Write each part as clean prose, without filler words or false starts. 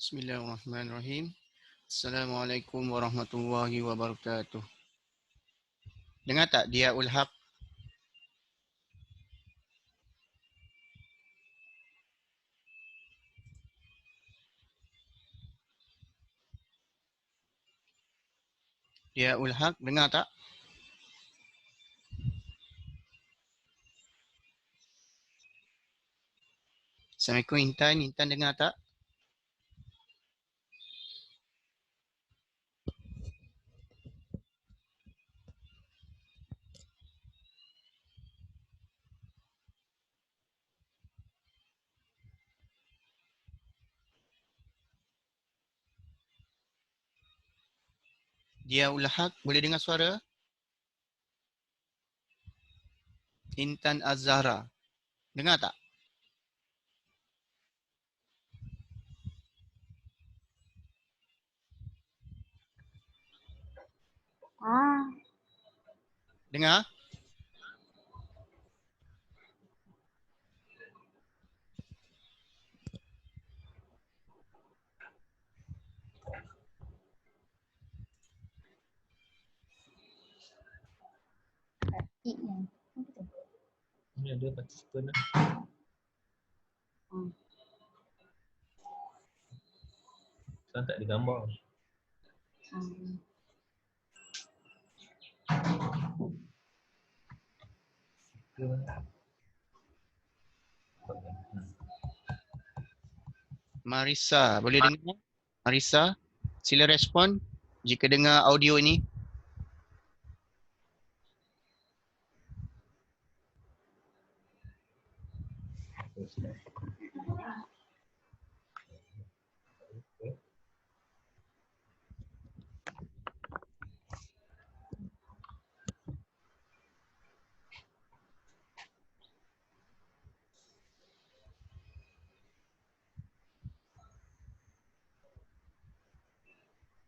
Bismillahirrahmanirrahim. Assalamualaikum warahmatullahi wabarakatuh. Dengar tak dia Ulhaq? Dia Ulhaq dengar tak? Assalamualaikum Intan. Intan dengar tak? Dia Ulhaq boleh dengar suara? Intan Azhara. Dengar tak? Dengar? Ini ada participant lah. Sekarang tak ada gambar. Marisa, boleh dengar? Marisa, sila respon jika dengar audio ini.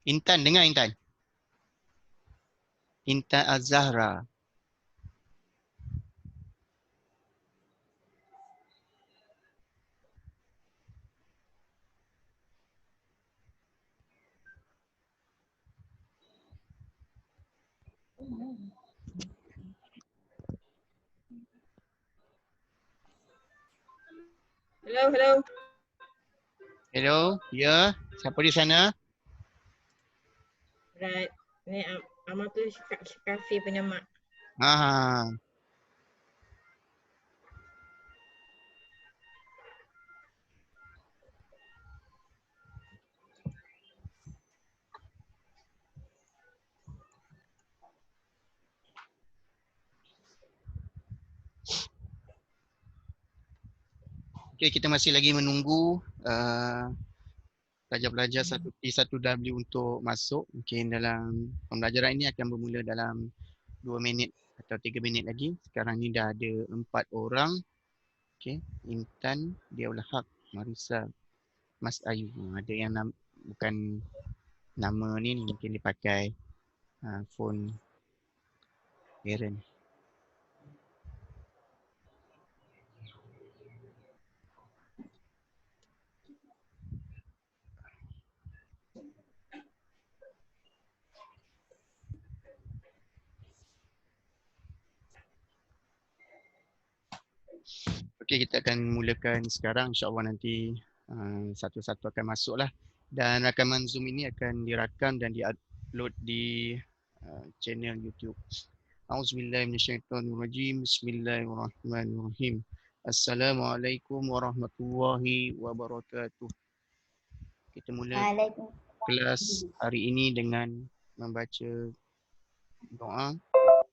Intan, dengar Intan? Intan Azhara. Hello. Hello, ya. Siapa di sana? Right. Ni Amatul Kafi punya mak. Ah, okay, kita masih lagi menunggu pelajar-pelajar 1T1W untuk masuk. Mungkin dalam pembelajaran ini akan bermula dalam 2 minit atau 3 minit lagi. Sekarang ni dah ada 4 orang. Okay. Intan, Dia Ulhaq, Marisa, Mas Ayu. Ada yang bukan nama ni, mungkin dipakai phone parent. Okey, kita akan mulakan sekarang. InsyaAllah nanti satu-satu akan masuk lah. Dan rakaman Zoom ini akan dirakam dan diupload di channel YouTube. Auzubillahiminasyaitonirrajim. Bismillahirrahmanirrahim. Assalamualaikum warahmatullahi wabarakatuh. Kita mula kelas hari ini dengan membaca doa.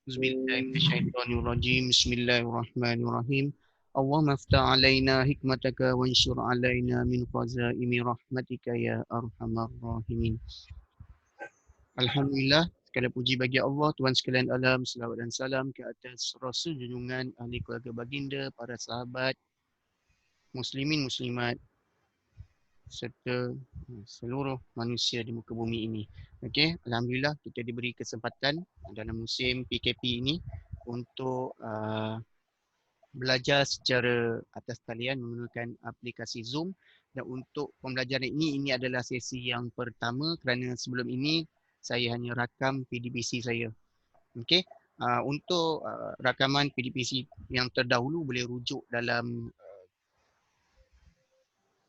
Auzubillahiminasyaitonirrajim. Bismillahirrahmanirrahim. Allahumma aftah alaina hikmataka wansyur alaina min khazaimi rahmatika ya arhamar rahimin. Alhamdulillah, segala puji bagi Allah, Tuhan sekalian alam, selawat dan salam ke atas Rasul junjungan, ahli keluarga baginda, para sahabat, muslimin muslimat serta seluruh manusia di muka bumi ini. Okey, alhamdulillah kita diberi kesempatan dalam musim PKP ini untuk belajar secara atas talian menggunakan aplikasi Zoom Dan untuk pembelajaran ini adalah sesi yang pertama kerana sebelum ini saya hanya rakam PDPC saya. Okey. Untuk rakaman PDPC yang terdahulu boleh rujuk dalam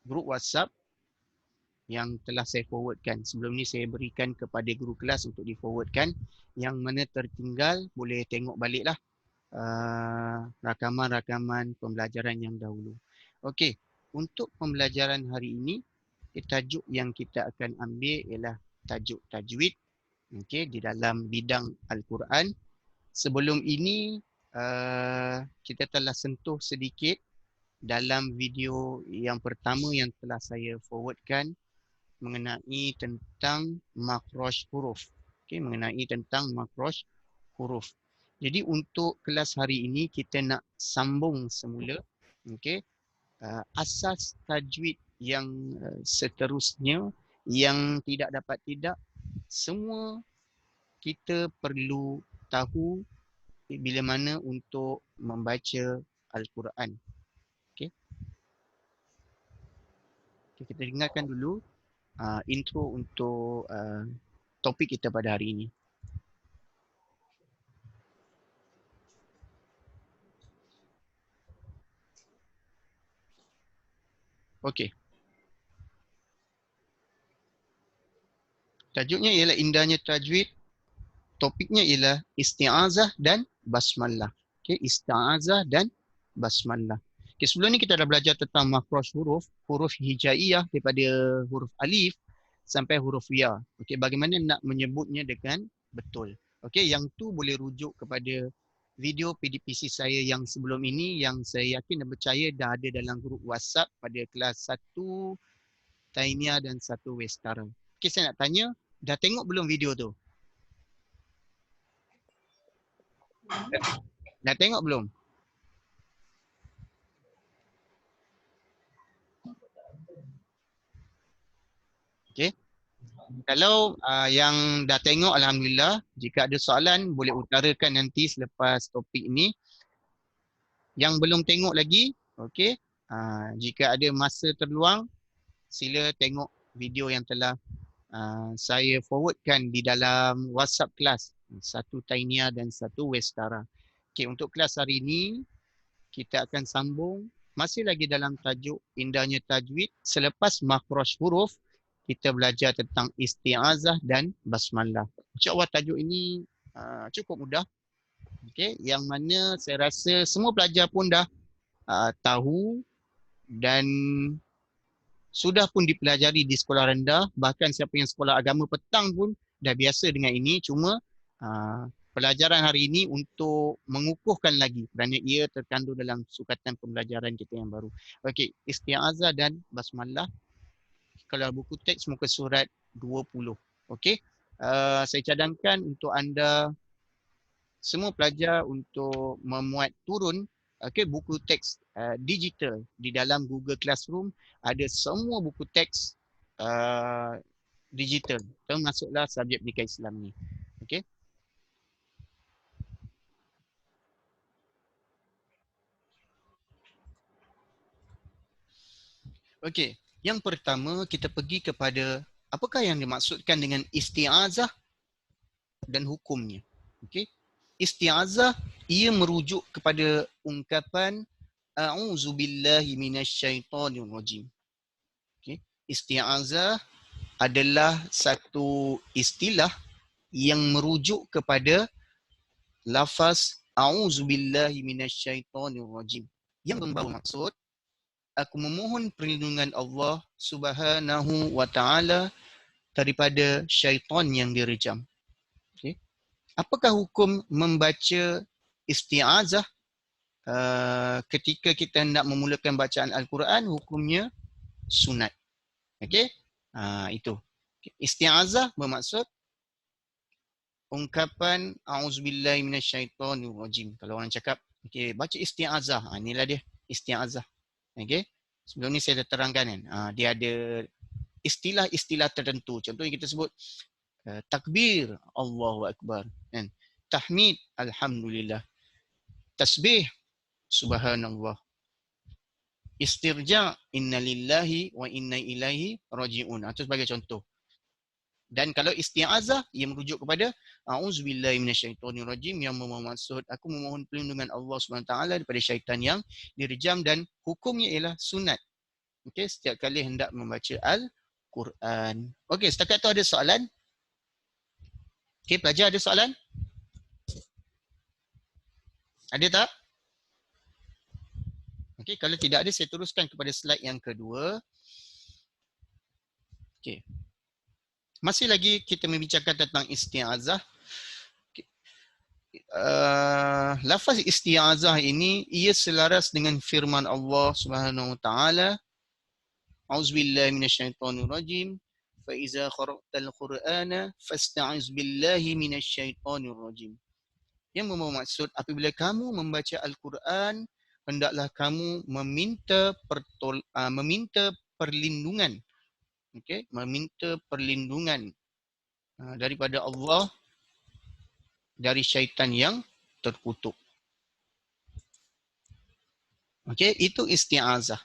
grup WhatsApp yang telah saya forwardkan. Sebelum ni saya berikan kepada guru kelas untuk di forwardkan. Yang mana tertinggal boleh tengok baliklah rakaman-rakaman pembelajaran yang dahulu. Okey, untuk pembelajaran hari ini, tajuk yang kita akan ambil ialah tajuk tajwid, okey, di dalam bidang Al-Quran. Sebelum ini kita telah sentuh sedikit dalam video yang pertama yang telah saya forwardkan mengenai tentang makhraj huruf. Okey, mengenai tentang makhraj huruf. Jadi untuk kelas hari ini kita nak sambung semula, okey, asas tajwid yang seterusnya yang tidak dapat tidak, semua kita perlu tahu bila mana untuk membaca Al-Quran. Okey. Kita dengarkan dulu intro untuk topik kita pada hari ini. Okey. Tajuknya ialah indahnya tajwid. Topiknya ialah isti'azah dan basmalah. Okey, isti'azah dan basmalah. Okey, sebelum ni kita dah belajar tentang makhraj huruf, huruf hijaiyah daripada huruf alif sampai huruf ya. Okey, bagaimana nak menyebutnya dengan betul. Okey, yang tu boleh rujuk kepada video PDPC saya yang sebelum ini yang saya yakin dan percaya dah ada dalam grup WhatsApp pada kelas 1 Tainia dan 1 Westara. Okey, saya nak tanya, dah tengok belum video tu? Dah tengok belum? Okey. Kalau yang dah tengok, alhamdulillah. Jika ada soalan boleh utarakan nanti selepas topik ini. Yang belum tengok lagi, okey. Jika ada masa terluang, sila tengok video yang telah saya forwardkan di dalam WhatsApp kelas. Satu Tainia dan satu Westara. Okey, untuk kelas hari ini kita akan sambung masih lagi dalam tajuk indahnya tajwid. Selepas makhraj huruf, kita belajar tentang isti'azah dan basmalah. InsyaAllah tajuk ini cukup mudah. Okay. Yang mana saya rasa semua pelajar pun dah tahu dan sudah pun dipelajari di sekolah rendah. Bahkan siapa yang sekolah agama petang pun dah biasa dengan ini. Cuma pelajaran hari ini untuk mengukuhkan lagi kerana ia terkandung dalam sukatan pembelajaran kita yang baru. Okey, isti'azah dan basmalah. Kalau buku teks muka surat 20. Okey. Saya cadangkan untuk anda semua pelajar untuk memuat turun buku teks digital di dalam Google Classroom. Ada semua buku teks digital termasuklah subjek pendidikan Islam ni. Okey. Okey, yang pertama kita pergi kepada apakah yang dimaksudkan dengan isti'azah dan hukumnya. Okey. Isti'azah ia merujuk kepada ungkapan a'udzubillahi minasyaitonirrajim. Okey. Isti'azah adalah satu istilah yang merujuk kepada lafaz a'udzubillahi minasyaitonirrajim yang membawa maksud aku memohon perlindungan Allah Subhanahu wa taala daripada syaitan yang direjam. Okey. Apakah hukum membaca isti'azah ketika kita hendak memulakan bacaan Al-Quran? Hukumnya sunat. Okey. Itu. Isti'azah bermaksud ungkapan auzubillahi minasyaitonirrajim. Kalau orang cakap okey, baca isti'azah. Inilah dia isti'azah. Okey. Sebelum ni saya dah terangkan kan. Dia ada istilah-istilah tertentu. Contohnya kita sebut takbir, Allahu Akbar. Kan? Tahmid, Alhamdulillah. Tasbih, Subhanallah. istirja, inna lillahi wa inna ilaihi raji'un. Itu sebagai contoh. Dan kalau isti'azah, ia merujuk kepada a'udzubillahi minasyaitonirrajim, yang bermaksud aku memohon perlindungan Allah SWT daripada syaitan yang direjam, dan hukumnya ialah sunat. Okey, setiap kali hendak membaca Al-Quran. Okey, setakat tu ada soalan? Okey, pelajar ada soalan? Ada tak? Okey, kalau tidak ada saya teruskan kepada slide yang kedua. Okey. Masih lagi kita membicarakan tentang isti'azah. Lafaz isti'azah ini ia selaras dengan firman Allah Subhanahu wa taala, A'udzubillahi minasyaitonirrajim, fa iza qara'tal Qur'ana fasta'iz billahi minasyaitonirrajim. Yang bermaksud apabila kamu membaca Al-Quran, hendaklah kamu meminta perlindungan. Okey, meminta perlindungan daripada Allah dari syaitan yang terkutuk. Okey, itu isti'azah.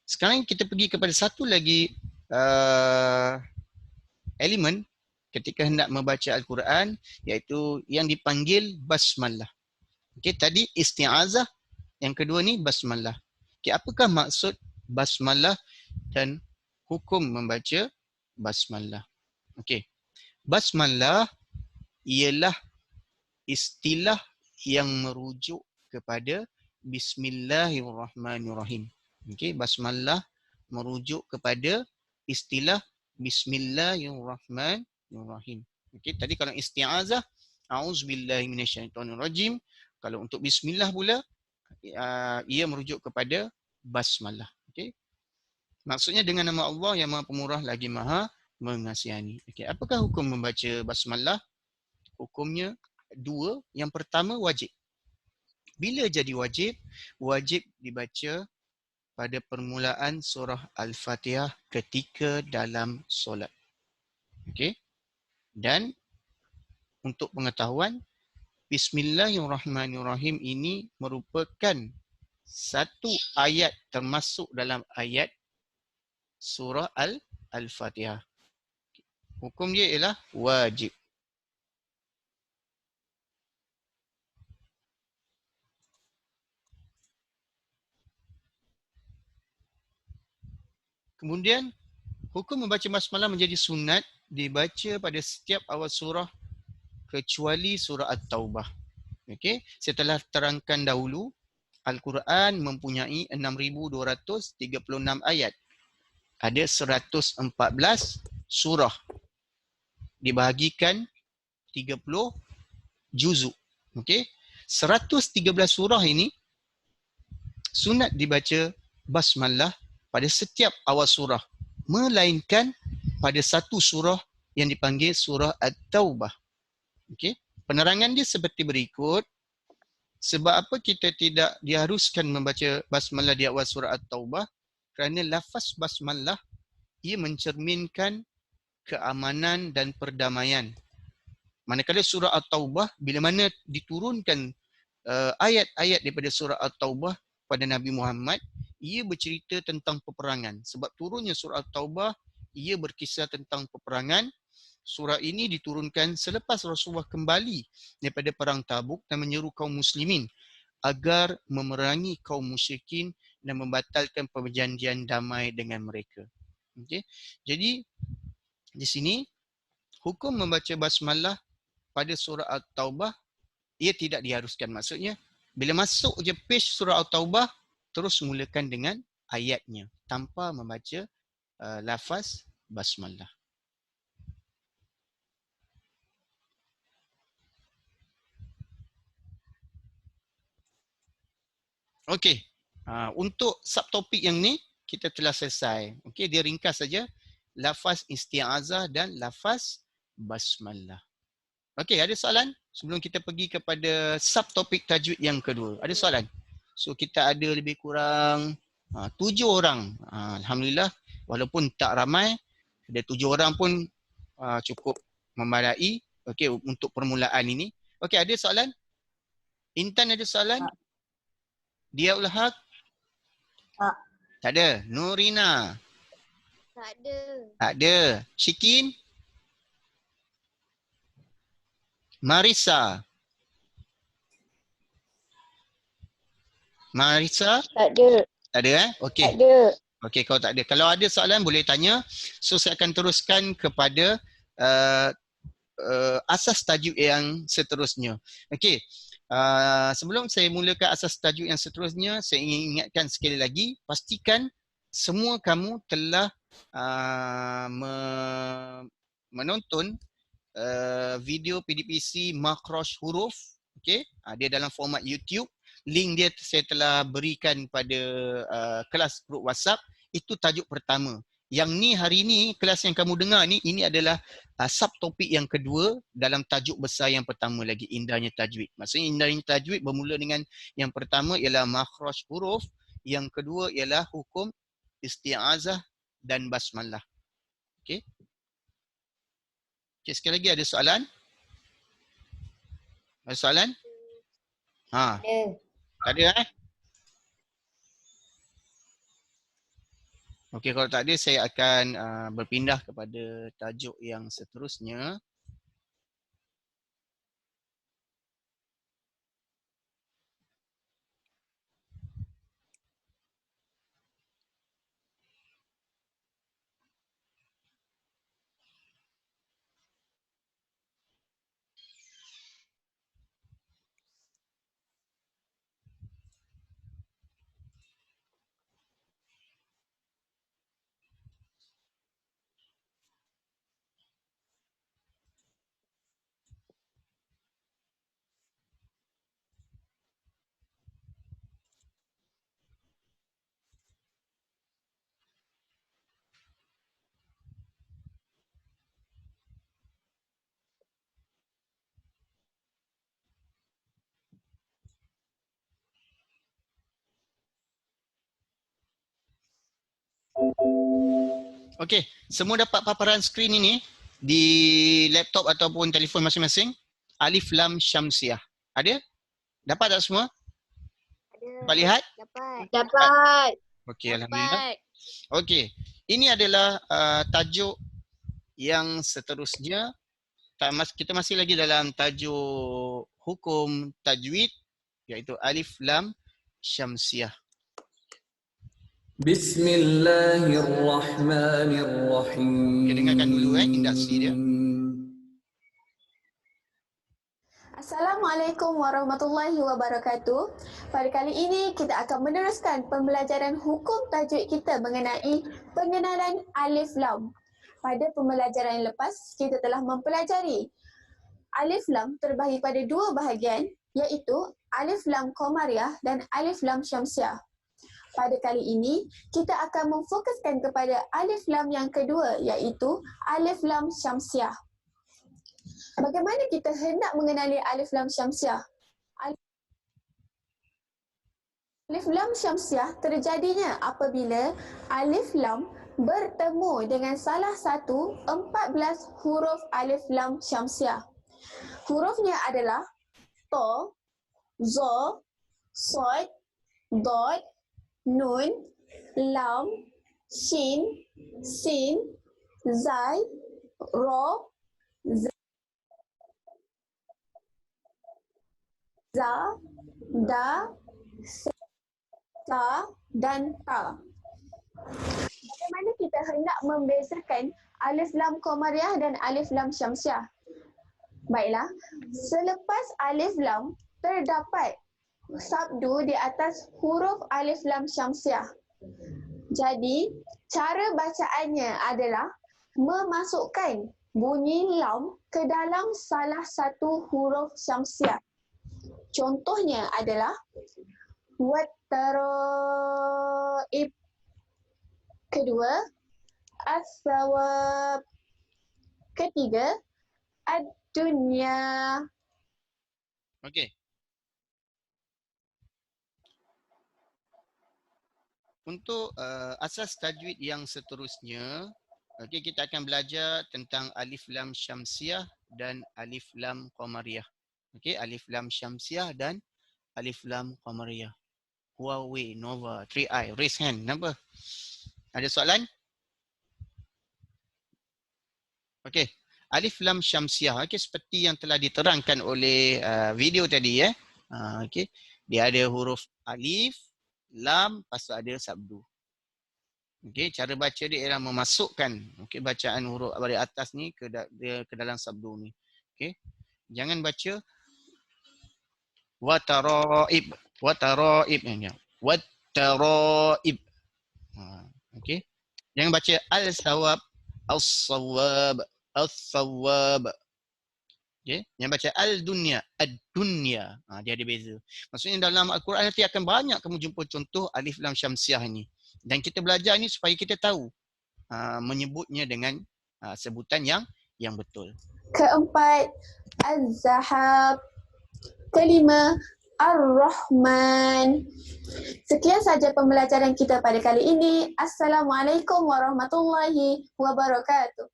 Sekarang kita pergi kepada satu lagi elemen ketika hendak membaca Al-Quran, iaitu yang dipanggil basmalah. Okey, tadi isti'azah, yang kedua ni basmalah. Okey, apakah maksud basmalah dan hukum membaca basmalah? Okey. Basmalah ialah istilah yang merujuk kepada Bismillahirrahmanirrahim. Okey, basmalah merujuk kepada istilah Bismillahirrahmanirrahim. Okey, tadi kalau isti'azah, a'udzubillahi minasyaitonirrajim. Kalau untuk bismillah pula, ia merujuk kepada basmalah. Okey. Maksudnya dengan nama Allah yang Maha Pemurah lagi Maha Mengasihani. Okey, apakah hukum membaca basmalah? Hukumnya dua. Yang pertama, wajib. Bila jadi wajib? Wajib dibaca pada permulaan surah Al-Fatihah ketika dalam solat. Okey. Dan untuk pengetahuan, Bismillahirrahmanirrahim ini merupakan satu ayat termasuk dalam ayat surah Al-Fatihah. Hukum dia ialah wajib. Kemudian, hukum membaca basmalah menjadi sunat dibaca pada setiap awal surah kecuali surah At-Taubah. Okey, saya telah terangkan dahulu, Al-Quran mempunyai 6,236 ayat. Ada 114 surah. Dibahagikan 30 juzuk. Okey, 113 surah ini sunat dibaca basmalah pada setiap awal surah, melainkan pada satu surah yang dipanggil surah At-Taubah. Okey, penerangan dia seperti berikut. Sebab apa kita tidak diharuskan membaca basmalah di awal surah At-Taubah? Kerana lafaz basmalah ia mencerminkan keamanan dan perdamaian. Manakala surah At-Taubah, bila mana diturunkan ayat-ayat daripada surah At-Taubah pada Nabi Muhammad, ia bercerita tentang peperangan. Sebab turunnya surah At-Taubah, ia berkisah tentang peperangan. Surah ini diturunkan selepas Rasulullah kembali daripada perang Tabuk dan menyeru kaum muslimin agar memerangi kaum musyrikin dan membatalkan perjanjian damai dengan mereka. Okey. Jadi di sini hukum membaca basmalah pada surah At-Taubah ia tidak diharuskan. Maksudnya bila masuk je page surah At-Taubah, terus mulakan dengan ayatnya tanpa membaca lafaz basmalah. Okey. Untuk subtopik yang ni kita telah selesai. Okey, dia ringkas saja lafaz isti'azah dan lafaz basmalah. Okey, ada soalan sebelum kita pergi kepada subtopik tajwid yang kedua? Ada soalan? So kita ada lebih kurang 7 orang. Alhamdulillah, walaupun tak ramai, ada 7 orang pun cukup memadai. Okey, untuk permulaan ini. Okey, ada soalan? Intan ada soalan? Dia Ul Haq? Tak ada. Nurina? Tak ada. Tak ada. Syikin? Marisa? Marisa? Tak ada. Tak ada Okey. Tak ada. Okey, kalau tak ada. Kalau ada soalan boleh tanya. So saya akan teruskan kepada asas tajuk yang seterusnya. Okey. Sebelum saya mulakan asas tajuk yang seterusnya, saya ingin ingatkan sekali lagi, pastikan semua kamu telah menonton video PDPC Makhraj Huruf. Okey, dia dalam format YouTube. Link dia saya telah berikan pada kelas grup WhatsApp. Itu tajuk pertama. Yang ni hari ni, kelas yang kamu dengar ni, ini adalah subtopik yang kedua dalam tajuk besar yang pertama lagi, indahnya tajwid. Maksudnya indahnya tajwid bermula dengan yang pertama ialah makhraj huruf, yang kedua ialah hukum isti'azah dan basmalah. Okey. Okey, sekali lagi ada soalan? Ada soalan? Ha. Ada. Tak ada Okey, kalau tak ada saya akan berpindah kepada tajuk yang seterusnya. Okey, semua dapat paparan skrin ini di laptop ataupun telefon masing-masing? Alif Lam Syamsiah. Ada? Dapat tak semua? Ada. Dapat lihat? Dapat. Dapat. Okey, alhamdulillah. Dapat. Okey, ini adalah tajuk yang seterusnya. Kita masih lagi dalam tajuk hukum tajwid, iaitu Alif Lam Syamsiah. Bismillahirrahmanirrahim. Okey, dengarkan dulu indaksi dia. Assalamualaikum warahmatullahi wabarakatuh. Pada kali ini kita akan meneruskan pembelajaran hukum tajwid kita mengenai pengenalan alif lam. Pada pembelajaran yang lepas, kita telah mempelajari alif lam terbahagi pada dua bahagian, iaitu alif lam qamariyah dan alif lam syamsiah. Pada kali ini, kita akan memfokuskan kepada alif lam yang kedua, iaitu alif lam syamsiah. Bagaimana kita hendak mengenali alif lam syamsiah? Alif lam syamsiah terjadinya apabila alif lam bertemu dengan salah satu 14 huruf alif lam syamsiah. Hurufnya adalah ta, za, sad, dad, nun, lam, shin, sin, zai, ra, za, da, sa dan ta. Bagaimana kita hendak membezakan alif lam qamariyah dan alif lam syamsiah? Baiklah, selepas alif lam terdapat sabdu di atas huruf alif lam syamsiah. Jadi, cara bacaannya adalah memasukkan bunyi lam ke dalam salah satu huruf syamsiah. Contohnya adalah wat-taraib. Kedua, as-sawab. Ketiga, ad-dunya. Okey. Untuk asas tajwid yang seterusnya, okey, kita akan belajar tentang alif lam syamsiah dan alif lam qamariyah. Okey, alif lam syamsiah dan alif lam qamariyah. Huawei, Nova, 3i. Raise hand. Kenapa? Ada soalan? Okey. Alif Lam Syamsiah. Okey, seperti yang telah diterangkan oleh video tadi ya. Okey. Dia ada huruf alif, lam, lepas tu ada sabdu. Okey, cara baca dia ialah memasukkan bacaan huruf dari atas ni ke dalam sabdu ni. Okey. Jangan baca wataraib, wataraib ni. Wataraib. Okey. Jangan baca al-sawab, as-sawab, as-sawab. Okay. Yang baca al-dunya, ad-dunya. Dia ada beza. Maksudnya dalam Al-Quran nanti akan banyak kamu jumpa contoh alif lam syamsiah ni. Dan kita belajar ni supaya kita tahu menyebutnya dengan sebutan yang betul. Keempat, Az-Zahab. Kelima, Ar-Rahman. Sekian saja pembelajaran kita pada kali ini. Assalamualaikum warahmatullahi wabarakatuh.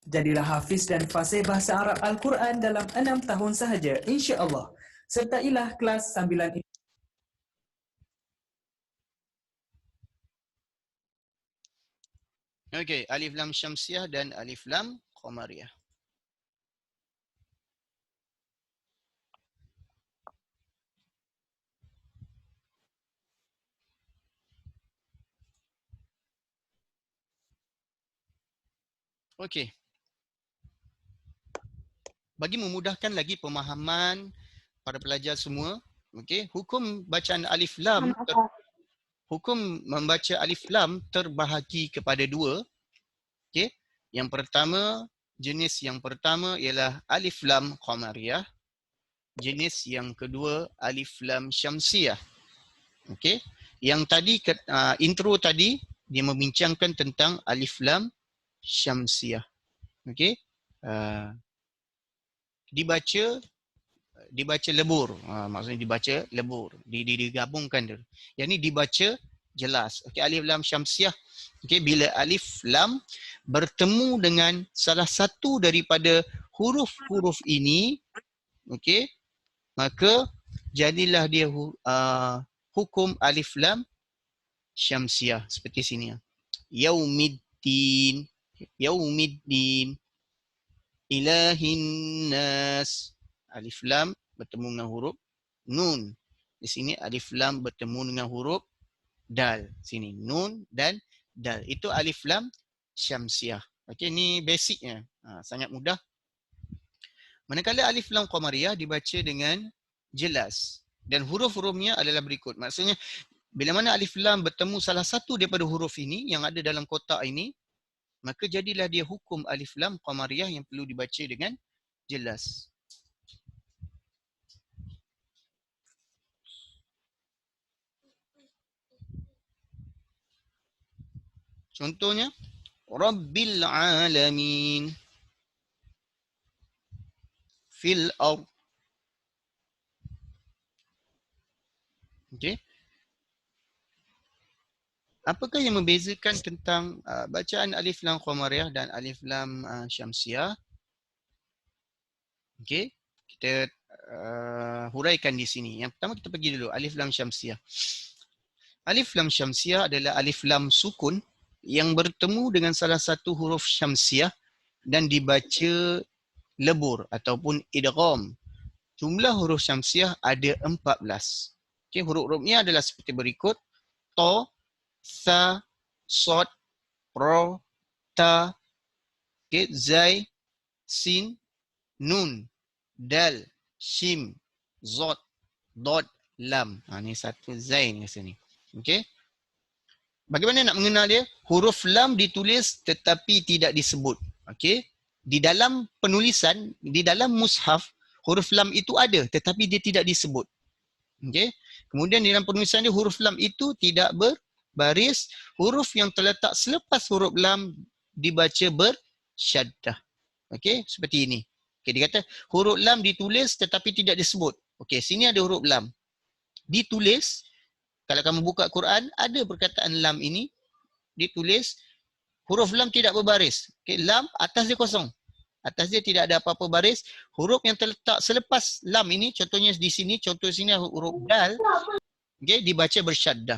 Jadilah hafiz dan fasih bahasa Arab Al-Quran dalam 6 tahun sahaja, insya-Allah. Sertailah kelas sambilan ini. Okey, alif lam syamsiah dan alif lam qamariyah. Okey. Bagi memudahkan lagi pemahaman para pelajar semua, okey, hukum bacaan alif lam hukum membaca alif lam terbahagi kepada dua. Okey. Yang pertama, jenis yang pertama ialah alif lam qamariyah. Jenis yang kedua alif lam syamsiah. Okey. Yang tadi intro tadi dia membincangkan tentang alif lam syamsiah. Okey. Dibaca lebur. Maksudnya dibaca lebur. Digabungkan dia. Yang ni dibaca jelas. Okey, alif lam syamsiah. Okey, bila alif lam bertemu dengan salah satu daripada huruf-huruf ini, okey, maka jadilah dia hukum alif lam syamsiah seperti sini. Yaumiddin, yaumiddin, ilahin nas. Alif lam bertemu dengan huruf nun. Di sini alif lam bertemu dengan huruf dal. Sini nun dan dal. Itu alif lam syamsiah. Okey, ni basicnya. Sangat mudah. Manakala alif lam qamariyah dibaca dengan jelas dan huruf-hurufnya adalah berikut. Maksudnya bila mana alif lam bertemu salah satu daripada huruf ini yang ada dalam kotak ini, maka jadilah dia hukum alif lam qamariyah yang perlu dibaca dengan jelas. Contohnya, Rabbil alamin, fil ard. Okey. Apakah yang membezakan tentang bacaan alif lam qamariyah dan alif lam syamsiah? Okey, kita huraikan di sini. Yang pertama kita pergi dulu alif lam syamsiah. Alif lam syamsiah adalah alif lam sukun yang bertemu dengan salah satu huruf syamsiah dan dibaca lebur ataupun idgham. Jumlah huruf syamsiah ada 14. Okey, huruf-hurufnya adalah seperti berikut: ta, sa, sod, ra, ta, okey, zai, sin, nun, dal, shim, zod, dod, lam. Ni satu zai ni kat sini. Okey. Bagaimana nak mengenal dia? Huruf lam ditulis tetapi tidak disebut. Okey. Di dalam penulisan, di dalam mushaf, huruf lam itu ada tetapi dia tidak disebut. Okey. Kemudian di dalam penulisan dia huruf lam itu tidak berbaris. Huruf yang terletak selepas huruf lam dibaca bersyaddah. Okey, seperti ini. Okey, dia kata huruf lam ditulis tetapi tidak disebut. Okey, sini ada huruf lam. Ditulis. Kalau kamu buka Quran, ada perkataan lam ini ditulis, huruf lam tidak berbaris. Okay, lam atas dia kosong. atas dia tidak ada apa-apa baris. Huruf yang terletak selepas lam ini, contohnya di sini, contoh sini huruf dal, okay, dibaca bersyaddah.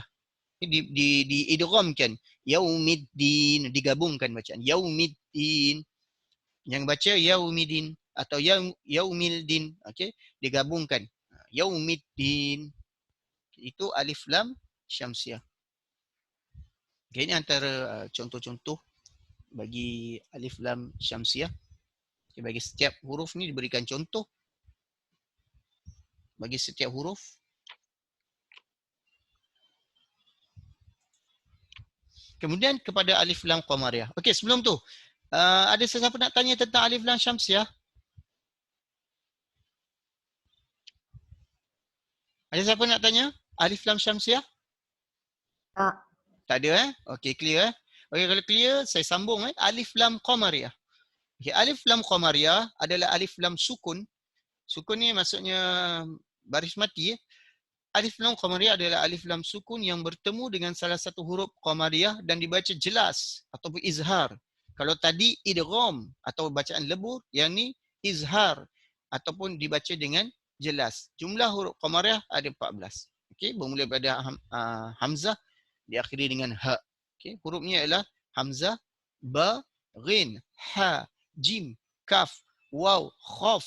Diidghamkan. Yaumiddin, digabungkan bacaan. Yaumiddin. Yang baca Yaumiddin atau Yaumildin, okey, digabungkan. Yaumiddin. Itu alif lam syamsiah. Okay, ini antara contoh-contoh bagi alif lam syamsiah. Okay, bagi setiap huruf ni diberikan contoh. Bagi setiap huruf. Kemudian kepada alif lam qamariyah. Okey, sebelum tu ada sesiapa nak tanya tentang alif lam syamsiah? Ada siapa nak tanya? Alif lam syamsiah? Tak. Tak ada Okey, clear Okey, kalau clear saya sambung alif lam qamariyah. Okey, alif lam qamariyah adalah alif lam sukun. Sukun ni maksudnya baris mati. Alif lam qamariyah adalah alif lam sukun yang bertemu dengan salah satu huruf qamariyah dan dibaca jelas ataupun izhar. Kalau tadi idgham atau bacaan lebur, yang ni izhar ataupun dibaca dengan jelas. Jumlah huruf qamariyah ada 14. Okey, bermula pada hamzah, diakhiri dengan ha. Okey, hurufnya ialah hamzah, ba, ghin, ha, jim, kaf, waw, khaf,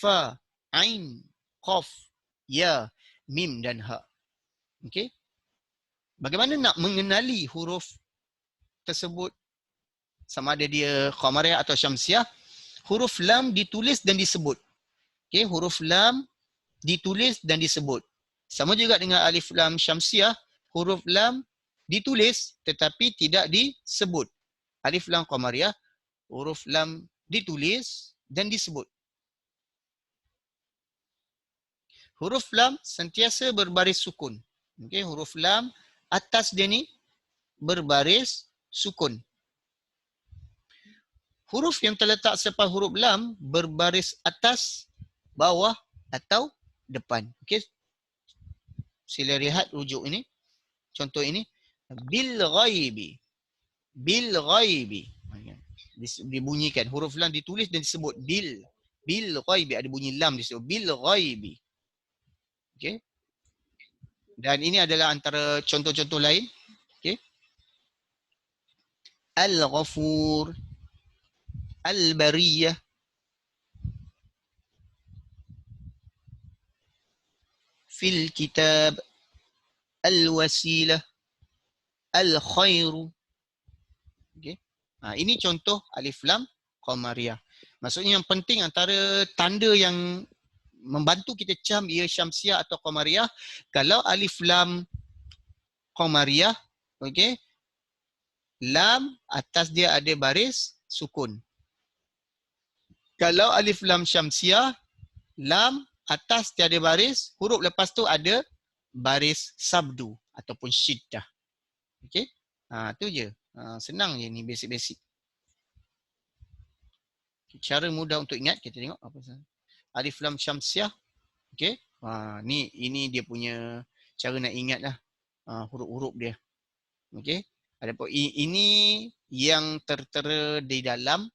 fa, ain, qaf, ya, mim dan ha. Okey. Bagaimana nak mengenali huruf tersebut sama ada dia qamariyah atau syamsiah? Huruf lam ditulis dan disebut. Okey, huruf lam ditulis dan disebut. Sama juga dengan alif lam syamsiah, huruf lam ditulis tetapi tidak disebut. Alif lam qamariyah, huruf lam ditulis dan disebut. Huruf lam sentiasa berbaris sukun. Okey, huruf lam atas dia ni berbaris sukun. Huruf yang terletak selepas huruf lam berbaris atas, bawah atau depan. Okey. Sila lihat rujuk ini. Contoh ini. Bil ghaibi. Bil ghaibi. Dibunyikan. Huruf lam ditulis dan disebut. Bil. Bil ghaibi. Ada bunyi lam disebut. Bil ghaibi. Okey. Dan ini adalah antara contoh-contoh lain. Okey. Al-Ghafur. Al-Bariyah. Fil kitab. Al-Wasilah. Al-Khairu. Okey. Ini contoh alif lam qamariyah. Maksudnya yang penting antara tanda yang membantu kita cam ia syamsiah atau qamariyah, kalau alif lam qamariyah, okey, lam atas dia ada baris sukun. Kalau alif lam syamsiah, lam atas dia ada baris, huruf lepas tu ada baris sabdu ataupun syiddah. Okey? Tu je. Senang je ni, basic-basic. Cara mudah untuk ingat, kita tengok apa sahaja. Alif lam syamsiah. Okey. Ini dia punya cara nak ingatlah huruf-huruf dia. Okey. Adapun ini yang tertera di dalam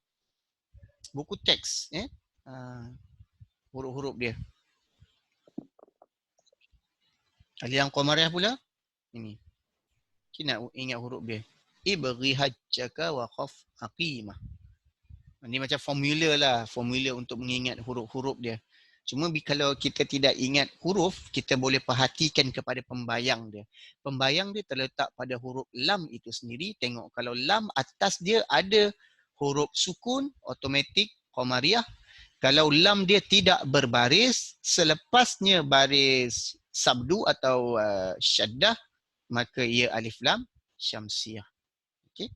buku teks, huruf-huruf dia. Alif lam qamariyah pula ini. Kita nak ingat huruf dia. Ibghi hajjaka wa khaf aqimah. Ini macam formula lah, formula untuk mengingat huruf-huruf dia. Cuma kalau kita tidak ingat huruf, kita boleh perhatikan kepada pembayang dia. Pembayang dia terletak pada huruf lam itu sendiri. Tengok kalau lam atas dia ada huruf sukun, automatik qamariyah. Kalau lam dia tidak berbaris, selepasnya baris sabdu atau syaddah, maka ia alif lam syamsiah. Okey.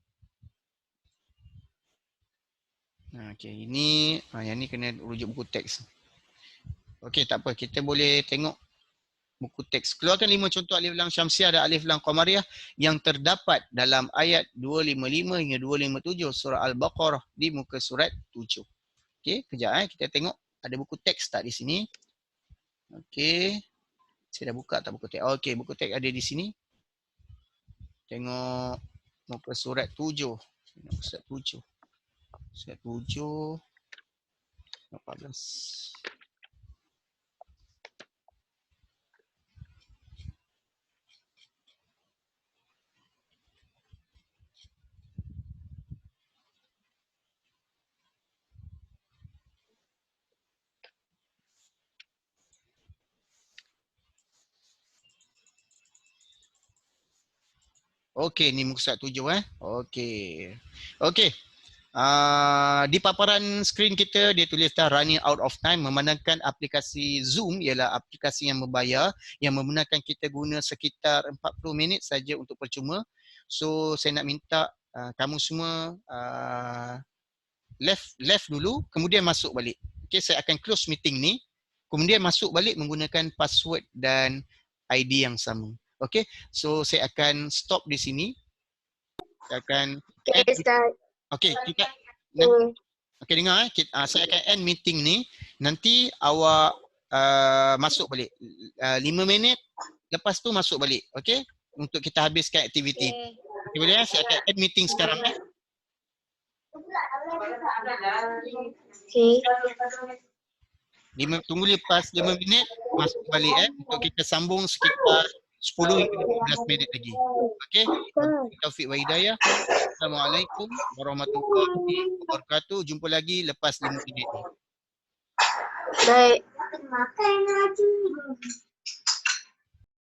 Okey, ini yang ni kena rujuk buku teks. Okey, tak apa, kita boleh tengok buku teks. Keluarkan 5 contoh alif lam syamsiah dan alif lam qamariyah yang terdapat dalam ayat 255 hingga 257 surah Al-Baqarah di muka surat 7. Okey, kejap kita tengok ada buku teks tak di sini. Okey. Saya dah buka tak buku teks? Okey, buku teks ada di sini. Tengok muka surat 7. Surat 7. Set 7, 14. Okey, ni muka surat 7 Okey. Okey. Di paparan skrin kita dia tulis dah running out of time, memandangkan aplikasi Zoom ialah aplikasi yang berbayar yang membenarkan kita guna sekitar 40 minit saja untuk percuma. So saya nak minta kamu semua left dulu kemudian masuk balik. Okey, saya akan close meeting ni. Kemudian masuk balik menggunakan password dan ID yang sama. Okey, so saya akan stop di sini. Saya akan Okay, Ustaz. okey, kita Hmm. okey dengar saya akan end meeting ni. Nanti awak masuk balik 5 minit lepas tu masuk balik. Okey? Untuk kita habiskan aktiviti. Okey boleh saya akan end meeting sekarang Okay. Tunggu lepas 5 minit masuk balik untuk kita sambung sekitar 10 hingga 15 minit lagi. Okey? Taufik wa hidayah. Assalamualaikum warahmatullahi wabarakatuh. Jumpa lagi lepas 5 minit ni. Baik. Makan lagi.